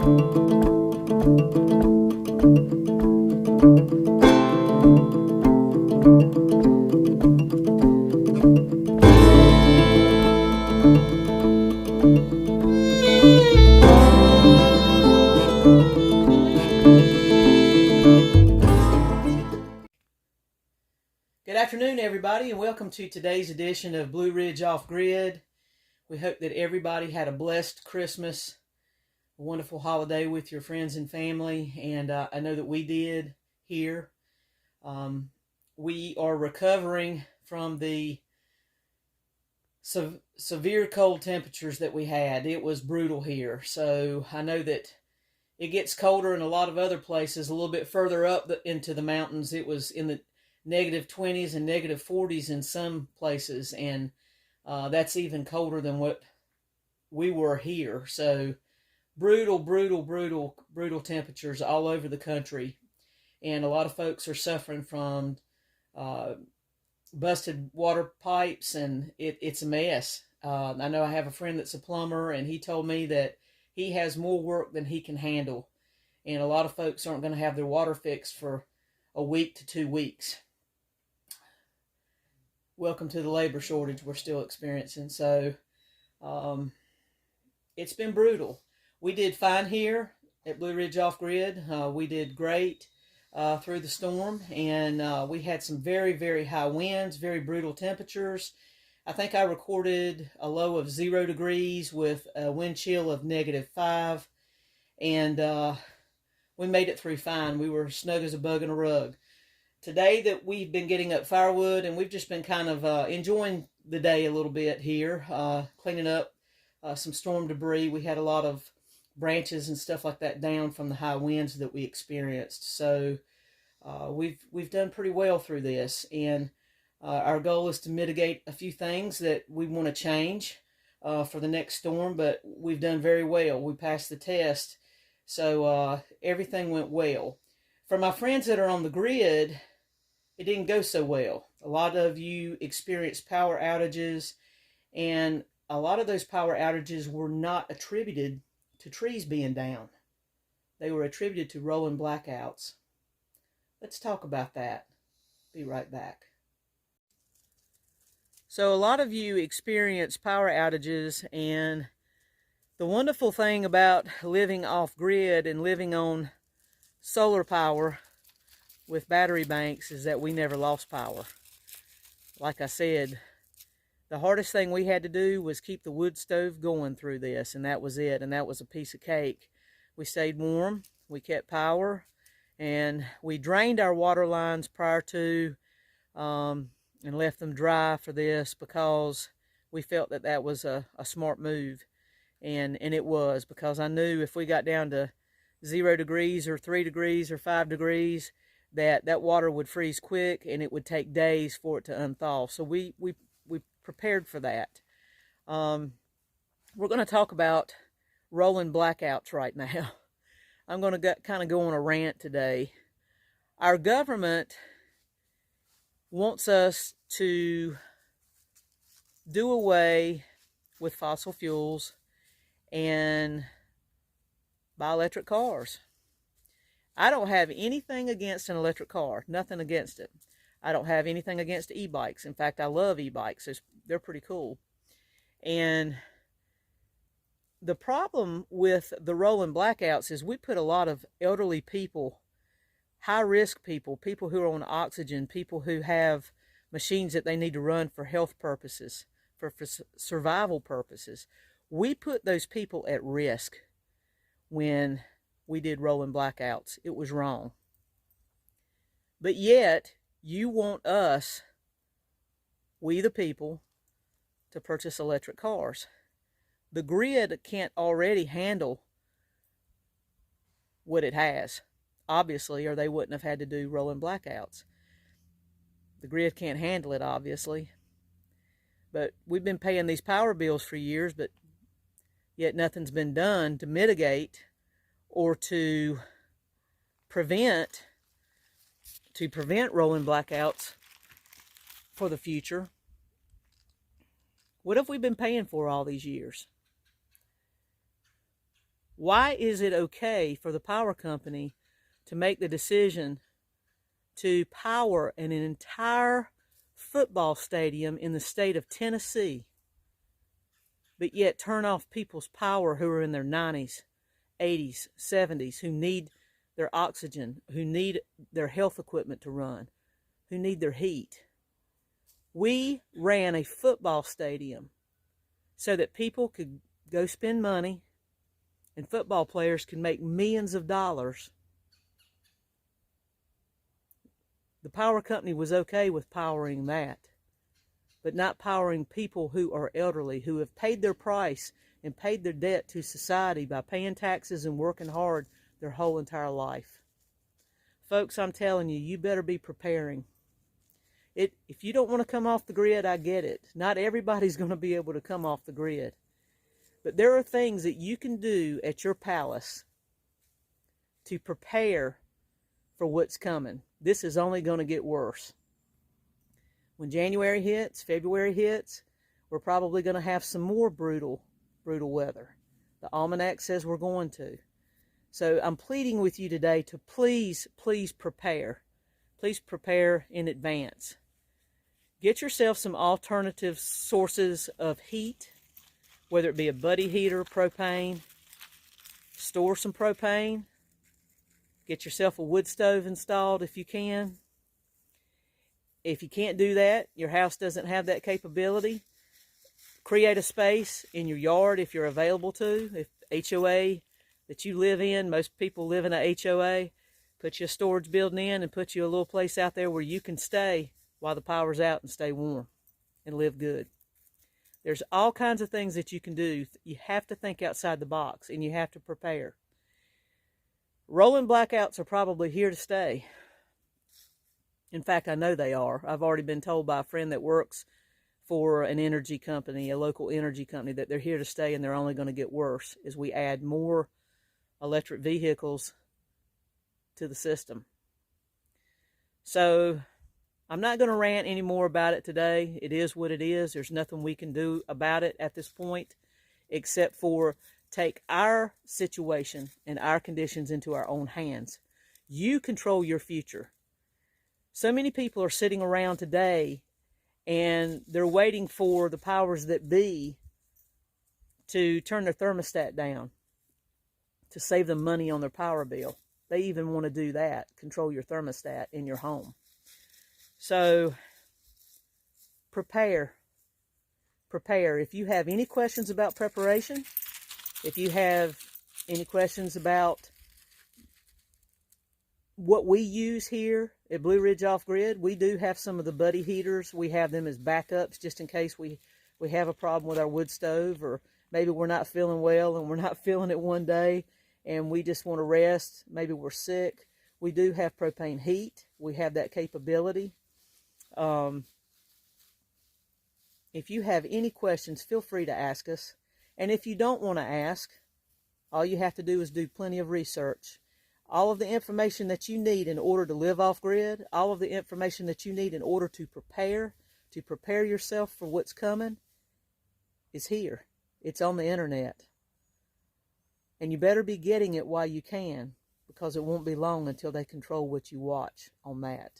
Good afternoon, everybody, and welcome to today's edition of Blue Ridge Off Grid. We hope that everybody had a blessed Christmas, a wonderful holiday with your friends and family, and I know that we did here. We are recovering from the severe cold temperatures that we had. It was brutal here, so I know that it gets colder in a lot of other places. A little bit further up into the mountains, it was in the negative 20s and negative 40s in some places, and that's even colder than what we were here. So brutal temperatures all over the country, and a lot of folks are suffering from busted water pipes, and it's a mess. I know I have a friend that's a plumber, and he told me that he has more work than he can handle, and a lot of folks aren't going to have their water fixed for a week to 2 weeks. Welcome to the labor shortage we're still experiencing. So it's been brutal. We did fine here at Blue Ridge Off Grid. We did great through the storm, and we had some very high winds, very brutal temperatures. I think I recorded a low of 0 degrees with a wind chill of -5, and we made it through fine. We were snug as a bug in a rug. Today that we've been getting up firewood, and we've just been kind of enjoying the day a little bit here, cleaning up some storm debris. We had a lot of branches and stuff like that down from the high winds that we experienced. So we've done pretty well through this, and our goal is to mitigate a few things that we want to change for the next storm, but we've done very well. We passed the test, so everything went well. For my friends that are on the grid, it didn't go so well. A lot of you experienced power outages, and a lot of those power outages were not attributed to trees being down. They were attributed to rolling blackouts. Let's talk about that. Be right back. So a lot of you experienced power outages, and the wonderful thing about living off grid and living on solar power with battery banks is that we never lost power. Like I said, the hardest thing we had to do was keep the wood stove going through this, and that was it, and that was a piece of cake. We stayed warm, we kept power, and we drained our water lines prior to and left them dry for this because we felt that that was a smart move, and it was, because I knew if we got down to 0 degrees or 3 degrees or 5 degrees, that water would freeze quick, and it would take days for it to unthaw. So we prepared for that. We're going to talk about rolling blackouts right now. I'm going to kind of go on a rant today. Our government wants us to do away with fossil fuels and buy electric cars. I don't have anything against an electric car, nothing against it. I don't have anything against e-bikes. In fact, I love e-bikes. They're pretty cool. And the problem with the rolling blackouts is we put a lot of elderly people, high-risk people, people who are on oxygen, people who have machines that they need to run for health purposes, for survival purposes. We put those people at risk when we did rolling blackouts. It was wrong. But yet, you want us, we the people, to purchase electric cars. The grid can't already handle what it has, obviously, or they wouldn't have had to do rolling blackouts. The grid can't handle it, obviously. But we've been paying these power bills for years, but yet nothing's been done to mitigate or to prevent rolling blackouts for the future. What have we been paying for all these years? Why is it okay for the power company to make the decision to power an entire football stadium in the state of Tennessee, but yet turn off people's power who are in their 90s, 80s, 70s, who need their oxygen, who need their health equipment to run, who need their heat? We ran a football stadium so that people could go spend money and football players could make millions of dollars. The power company was okay with powering that, but not powering people who are elderly, who have paid their price and paid their debt to society by paying taxes and working hard their whole entire life. Folks, I'm telling you, you better be preparing. If you don't want to come off the grid, I get it. Not everybody's going to be able to come off the grid. But there are things that you can do at your palace to prepare for what's coming. This is only going to get worse. When January hits, February hits, we're probably going to have some more brutal weather. The almanac says we're going to. So I'm pleading with you today to please prepare. Please prepare in advance. Get yourself some alternative sources of heat, whether it be a buddy heater, propane. Store some propane. Get yourself a wood stove installed if you can. If you can't do that, your house doesn't have that capability, create a space in your yard if you're available to. If HOA that you live in, most people live in a HOA, put you a storage building in and put you a little place out there where you can stay while the power's out and stay warm and live good. There's all kinds of things that you can do. You have to think outside the box and you have to prepare. Rolling blackouts are probably here to stay. In fact, I know they are. I've already been told by a friend that works for an energy company, a local energy company, that they're here to stay and they're only going to get worse as we add more electric vehicles to the system. So I'm not going to rant anymore about it today. It is what it is. There's nothing we can do about it at this point except for take our situation and our conditions into our own hands. You control your future. So many people are sitting around today and they're waiting for the powers that be to turn their thermostat down to save them money on their power bill. They even want to do that, control your thermostat in your home. So prepare. If you have any questions about preparation, if you have any questions about what we use here at Blue Ridge Off Grid, we do have some of the buddy heaters. We have them as backups just in case we have a problem with our wood stove, or maybe we're not feeling well and we're not feeling it one day and we just want to rest. Maybe we're sick. We do have propane heat. We have that capability. If you have any questions, feel free to ask us. And if you don't want to ask, all you have to do is do plenty of research. All of the information that you need in order to live off grid, all of the information that you need in order to prepare yourself for what's coming is here. It's on the internet. And you better be getting it while you can, because it won't be long until they control what you watch on that.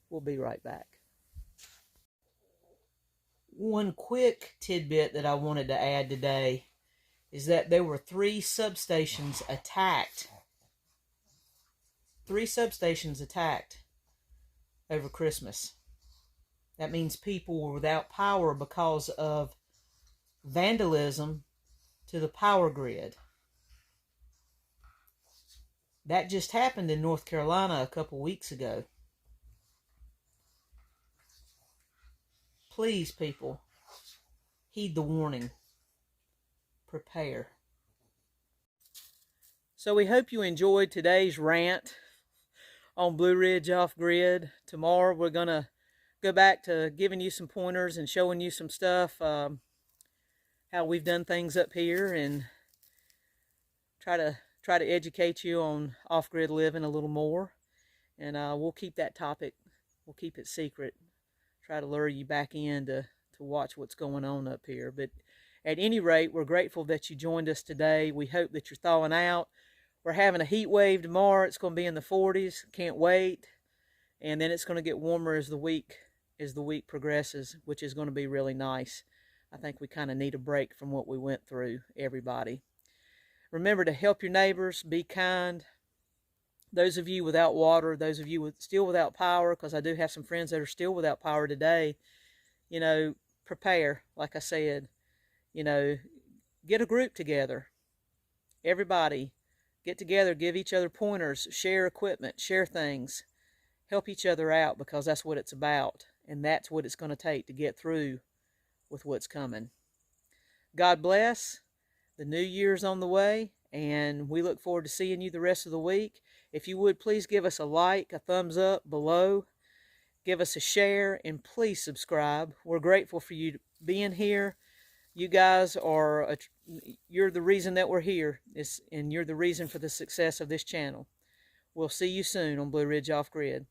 We'll be right back. One quick tidbit that I wanted to add today is that there were 3 substations attacked. 3 substations attacked over Christmas. That means people were without power because of vandalism to the power grid. That just happened in North Carolina a couple weeks ago. Please, people, heed the warning. Prepare. So we hope you enjoyed today's rant on Blue Ridge Off Grid. Tomorrow we're going to go back to giving you some pointers and showing you some stuff, how we've done things up here, and try to educate you on off-grid living a little more. And we'll keep that topic, we'll keep it secret. Try to lure you back in to watch what's going on up here. But At any rate, we're grateful that you joined us today. We hope that you're thawing out. We're having a heat wave tomorrow. It's going to be in the 40s. Can't wait. And then it's going to get warmer as the week progresses, which is going to be really nice. I think we kind of need a break from what we went through, everybody. Remember to help your neighbors, be kind. Those of you without water, those of you still without power, because I do have some friends that are still without power today, you know, prepare, like I said. You know, get a group together. Everybody, get together, give each other pointers, share equipment, share things. Help each other out, because that's what it's about. And that's what it's going to take to get through with what's coming. God bless. The new year's on the way, and we look forward to seeing you the rest of the week. If you would, please give us a like, a thumbs up below. Give us a share, and please subscribe. We're grateful for you being here. You guys are, you're the reason that we're here, and you're the reason for the success of this channel. We'll see you soon on Blue Ridge Off Grid.